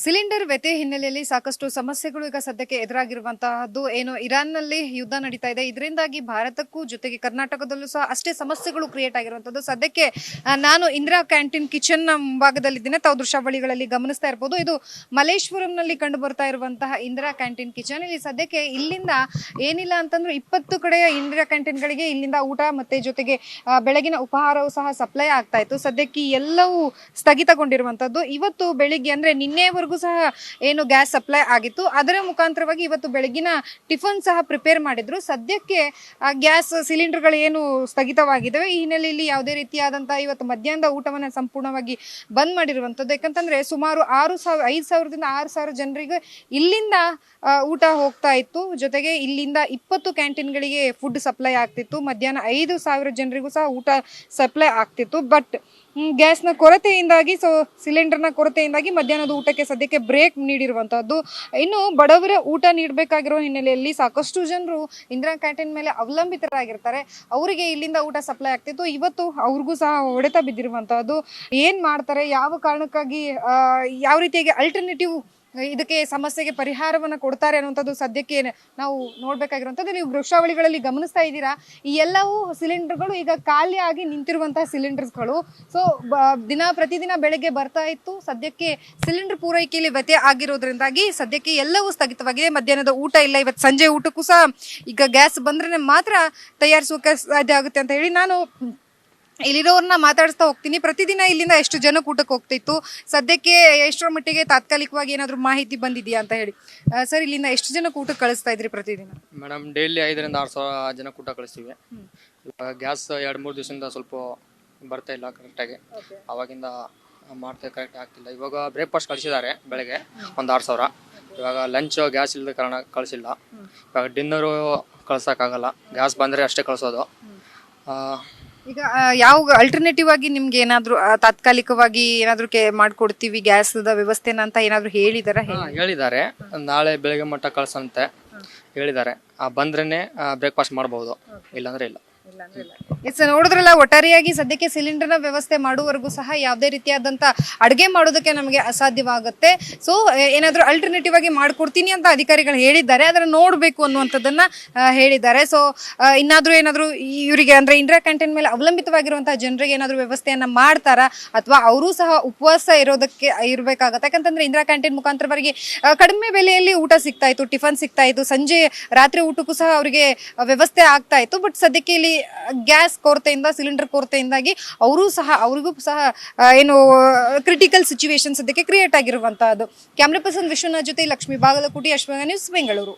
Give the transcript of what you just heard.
Cylinder ವ್ಯತ್ಯಯ ಹಿನ್ನೆಲೆಯಲ್ಲಿ ಸಾಕಷ್ಟು ಸಮಸ್ಯೆಗಳು ಈಗ ಸದ್ಯಕ್ಕೆ ಎದುರಾಗಿರುವಂತಹದ್ದು ಏನು ಇರಾನ್ನಲ್ಲಿ ಯುದ್ಧ ನಡೀತಾ ಇದೆ. ಇದರಿಂದಾಗಿ ಭಾರತಕ್ಕೂ ಜೊತೆಗೆ ಕರ್ನಾಟಕದಲ್ಲೂ ಸಹ ಅಷ್ಟೇ ಸಮಸ್ಯೆಗಳು ಕ್ರಿಯೇಟ್ ಆಗಿರುವಂತದ್ದು. ಸದ್ಯಕ್ಕೆ ನಾನು ಇಂದಿರಾ ಕ್ಯಾಂಟೀನ್ ಕಿಚನ್ ನ ಮುಂಭಾಗದಲ್ಲಿದ್ದೇನೆ. ತಾವು ದೃಶ್ಯಾವಳಿಗಳಲ್ಲಿ ಗಮನಿಸ್ತಾ ಇರಬಹುದು. ಇದು ಮಲೇಶ್ವರಂನಲ್ಲಿ ಕಂಡು ಬರ್ತಾ ಇರುವಂತಹ ಇಂದಿರಾ ಕ್ಯಾಂಟೀನ್ ಕಿಚನ್. ಇಲ್ಲಿ ಸದ್ಯಕ್ಕೆ ಇಲ್ಲಿಂದ ಏನಿಲ್ಲ ಅಂತಂದ್ರೆ 20 ಕಡೆಯ ಇಂದಿರಾ ಕ್ಯಾಂಟೀನ್ಗಳಿಗೆ ಇಲ್ಲಿಂದ ಊಟ ಮತ್ತೆ ಜೊತೆಗೆ ಬೆಳಗಿನ ಉಪಹಾರವು ಸಹ ಸಪ್ಲೈ ಆಗ್ತಾ ಇತ್ತು. ಸದ್ಯಕ್ಕೆ ಎಲ್ಲವೂ ಸ್ಥಗಿತಗೊಂಡಿರುವಂತದ್ದು. ಇವತ್ತು ಬೆಳಿಗ್ಗೆ ಅಂದ್ರೆ ನಿನ್ನೆವರೆಗೂ ಸಹ ಏನು ಗ್ಯಾಸ್ ಸಪ್ಲೈ ಆಗಿತ್ತು, ಅದರ ಮುಖಾಂತರವಾಗಿ ಇವತ್ತು ಬೆಳಗಿನ ಟಿಫನ್ ಸಹ ಪ್ರಿಪೇರ್ ಮಾಡಿದ್ರು. ಸದ್ಯಕ್ಕೆ ಗ್ಯಾಸ್ ಸಿಲಿಂಡರ್ಗಳು ಏನು ಸ್ಥಗಿತವಾಗಿದ್ದಾವೆ, ಈ ಹಿನ್ನೆಲೆಯಲ್ಲಿ ಯಾವುದೇ ರೀತಿಯಾದಂತಹ ಇವತ್ತು ಮಧ್ಯಾಹ್ನದ ಊಟವನ್ನು ಸಂಪೂರ್ಣವಾಗಿ ಬಂದ್ ಮಾಡಿರುವಂತದ್ದು. ಯಾಕಂತಂದ್ರೆ ಸುಮಾರು 5,000ದಿಂದ 6,000 ಜನರಿಗೆ ಇಲ್ಲಿಂದ ಊಟ ಹೋಗ್ತಾ ಇತ್ತು. ಜೊತೆಗೆ ಇಲ್ಲಿಂದ 20 ಕ್ಯಾಂಟೀನ್ಗಳಿಗೆ ಫುಡ್ ಸಪ್ಲೈ ಆಗ್ತಿತ್ತು. ಮಧ್ಯಾಹ್ನ 5,000 ಜನರಿಗೂ ಸಹ ಊಟ ಸಪ್ಲೈ ಆಗ್ತಿತ್ತು. ಬಟ್ ಗ್ಯಾಸ್ನ ಕೊರತೆಯಿಂದಾಗಿ ಸಿಲಿಂಡರ್ನ ಕೊರತೆಯಿಂದಾಗಿ ಮಧ್ಯಾಹ್ನದ ಊಟಕ್ಕೆ ಸದ್ಯಕ್ಕೆ ಬ್ರೇಕ್ ನೀಡಿರುವಂತಹದ್ದು. ಇನ್ನು ಬಡವರ ಊಟ ನೀಡಬೇಕಾಗಿರೋ ಹಿನ್ನೆಲೆಯಲ್ಲಿ ಸಾಕಷ್ಟು ಜನರು ಇಂದಿರಾ ಕ್ಯಾಂಟೀನ್ ಮೇಲೆ ಅವಲಂಬಿತರಾಗಿರ್ತಾರೆ. ಅವರಿಗೆ ಇಲ್ಲಿಂದ ಊಟ ಸಪ್ಲೈ ಆಗ್ತಿತ್ತು. ಇವತ್ತು ಅವ್ರಿಗೂ ಸಹ ಹೊಡೆತ ಬಿದ್ದಿರುವಂತಹದ್ದು. ಏನ್ ಮಾಡ್ತಾರೆ, ಯಾವ ಕಾರಣಕ್ಕಾಗಿ ಯಾವ ರೀತಿಯಾಗಿ ಅಲ್ಟರ್ನೇಟಿವ್ ಇದಕ್ಕೆ ಸಮಸ್ಯೆಗೆ ಪರಿಹಾರವನ್ನ ಕೊಡ್ತಾರೆ ಅನ್ನುವಂಥದ್ದು ಸದ್ಯಕ್ಕೆ ನಾವು ನೋಡ್ಬೇಕಾಗಿರುವಂಥದ್ದು. ನೀವು ದೃಶ್ಯಾವಳಿಗಳಲ್ಲಿ ಗಮನಿಸ್ತಾ ಇದ್ದೀರಾ, ಈ ಎಲ್ಲವೂ ಸಿಲಿಂಡರ್ಗಳು ಈಗ ಖಾಲಿಯಾಗಿ ನಿಂತಿರುವಂತಹ ಸಿಲಿಂಡರ್ಸ್ಗಳು. ಸೊ ಪ್ರತಿದಿನ ಬೆಳಗ್ಗೆ ಬರ್ತಾ ಇತ್ತು. ಸದ್ಯಕ್ಕೆ ಸಿಲಿಂಡರ್ ಪೂರೈಕೆಯಲ್ಲಿ ವ್ಯತ್ಯಯ ಆಗಿರೋದ್ರಿಂದಾಗಿ ಸದ್ಯಕ್ಕೆ ಎಲ್ಲವೂ ಸ್ಥಗಿತವಾಗಿದೆ. ಮಧ್ಯಾಹ್ನದ ಊಟ ಇಲ್ಲ. ಇವತ್ತು ಸಂಜೆ ಊಟಕ್ಕೂ ಸಹ ಈಗ ಗ್ಯಾಸ್ ಬಂದ್ರೆ ಮಾತ್ರ ತಯಾರಿಸೋಕೆ ಸಾಧ್ಯ ಆಗುತ್ತೆ ಅಂತ ಹೇಳಿ ನಾನು ಇಲ್ಲಿರೋರನ್ನ ಮಾತಾಡಿಸ್ತಾ ಹೋಗ್ತೀನಿ. ಪ್ರತಿದಿನ ಇಲ್ಲಿಂದ ಎಷ್ಟು ಜನಕ್ಕೆ ಊಟಕ್ಕೆ ಹೋಗ್ತಿತ್ತು, ಸದ್ಯಕ್ಕೆ ಎಷ್ಟರ ಮಟ್ಟಿಗೆ ತಾತ್ಕಾಲಿಕವಾಗಿ ಏನಾದರೂ ಮಾಹಿತಿ ಬಂದಿದೆಯಾ ಅಂತ ಹೇಳಿ. ಸರ್, ಇಲ್ಲಿಂದ ಎಷ್ಟು ಜನಕ್ಕೆ ಊಟಕ್ಕೆ ಕಳಿಸ್ತಾ ಇದ್ರಿ ಪ್ರತಿದಿನ? ಮೇಡಮ್, ಡೈಲಿ 5,000ರಿಂದ 6,000 ಜನಕ್ಕೆ ಊಟ ಕಳಿಸ್ತೀವಿ. ಇವಾಗ ಗ್ಯಾಸ್ 2-3 ದಿವಸದಿಂದ ಸ್ವಲ್ಪ ಬರ್ತಾ ಇಲ್ಲ ಕರೆಕ್ಟಾಗಿ. ಅವಾಗಿಂದ ಮಾಡ್ತಾ ಕರೆಕ್ಟ್ ಆಗ್ತಿಲ್ಲ. ಇವಾಗ ಬ್ರೇಕ್ಫಾಸ್ಟ್ ಕಳಿಸಿದ್ದಾರೆ ಬೆಳಗ್ಗೆ ಒಂದು 6,000. ಇವಾಗ ಲಂಚ್ ಗ್ಯಾಸ್ ಇಲ್ಲದ ಕಾರಣ ಕಳಿಸಿಲ್ಲ. ಇವಾಗ ಡಿನ್ನರು ಕಳ್ಸೋಕ್ಕಾಗಲ್ಲ, ಗ್ಯಾಸ್ ಬಂದರೆ ಅಷ್ಟೇ ಕಳಿಸೋದು. ಈಗ ಯಾವ ಅಲ್ಟರ್ನೇಟಿವ್ ಆಗಿ ನಿಮ್ಗೆ ಏನಾದ್ರು ತಾತ್ಕಾಲಿಕವಾಗಿ ಏನಾದ್ರು ಮಾಡ್ಕೊಡ್ತೀವಿ ಗ್ಯಾಸ್ ವ್ಯವಸ್ಥೆನ ಅಂತ ಏನಾದ್ರು ಹೇಳಿದ್ದಾರೆ. ನಾಳೆ ಬೆಳಗ್ಗೆ ಮಟ್ಟ ಕಳ್ಸಂತೆ ಹೇಳಿದ್ದಾರೆ. ಬಂದ್ರೇನೆ ಬ್ರೇಕ್ಫಾಸ್ಟ್ ಮಾಡಬಹುದು, ಇಲ್ಲಾಂದ್ರೆ ಇಲ್ಲ. ನೋಡಿದ್ರಲ್ಲ, ಒಟ್ಟಾರೆಯಾಗಿ ಸದ್ಯಕ್ಕೆ ಸಿಲಿಂಡರ್ನ ವ್ಯವಸ್ಥೆ ಮಾಡುವವರೆಗೂ ಸಹ ಯಾವುದೇ ರೀತಿಯಾದಂತ ಅಡುಗೆ ಮಾಡೋದಕ್ಕೆ ನಮಗೆ ಅಸಾಧ್ಯವಾಗುತ್ತೆ. ಸೊ ಏನಾದರೂ ಅಲ್ಟರ್ನೇಟಿವ್ ಆಗಿ ಮಾಡ್ಕೊಡ್ತೀನಿ ಅಂತ ಅಧಿಕಾರಿಗಳು ಹೇಳಿದ್ದಾರೆ. ಅದನ್ನ ನೋಡಬೇಕು ಅನ್ನುವಂಥದ್ದನ್ನ ಹೇಳಿದ್ದಾರೆ. ಸೊ ಏನಾದರೂ ಇವರಿಗೆ ಅಂದ್ರೆ ಇಂದಿರಾ ಕ್ಯಾಂಟೀನ್ ಮೇಲೆ ಅವಲಂಬಿತವಾಗಿರುವಂತಹ ಜನರಿಗೆ ಏನಾದರೂ ವ್ಯವಸ್ಥೆಯನ್ನ ಮಾಡ್ತಾರಾ, ಅಥವಾ ಅವರೂ ಸಹ ಉಪವಾಸ ಇರಬೇಕಾಗತ್ತೆ. ಯಾಕಂತಂದ್ರೆ ಇಂದಿರಾ ಕ್ಯಾಂಟೀನ್ ಮುಖಾಂತರವಾಗಿ ಕಡಿಮೆ ಬೆಲೆಯಲ್ಲಿ ಊಟ ಸಿಗ್ತಾ ಇತ್ತು, ಟಿಫನ್ ಸಿಗ್ತಾ ಇತ್ತು, ಸಂಜೆ ರಾತ್ರಿ ಊಟಕ್ಕೂ ಸಹ ಅವರಿಗೆ ವ್ಯವಸ್ಥೆ ಆಗ್ತಾ ಇತ್ತು. ಬಟ್ ಸದ್ಯಕ್ಕೆ ಇಲ್ಲಿ ಗ್ಯಾಸ್ ಕೊರತೆಯಿಂದ, ಸಿಲಿಂಡರ್ ಕೊರತೆಯಿಂದಾಗಿ ಅವರಿಗೂ ಸಹ ಏನು ಕ್ರಿಟಿಕಲ್ ಸಿಚುವೇಶನ್ ಸದ್ಯಕ್ಕೆ ಕ್ರಿಯೇಟ್ ಆಗಿರುವಂತಹದ್ದು. ಕ್ಯಾಮ್ರಾ ಪರ್ಸನ್ ವಿಶ್ವನಾಥ್ ಜೊತೆ ಲಕ್ಷ್ಮೀ ಬಾಗಲಕೋಟೆ, ಅಶ್ವಗ ನ್ಯೂಸ್, ಬೆಂಗಳೂರು.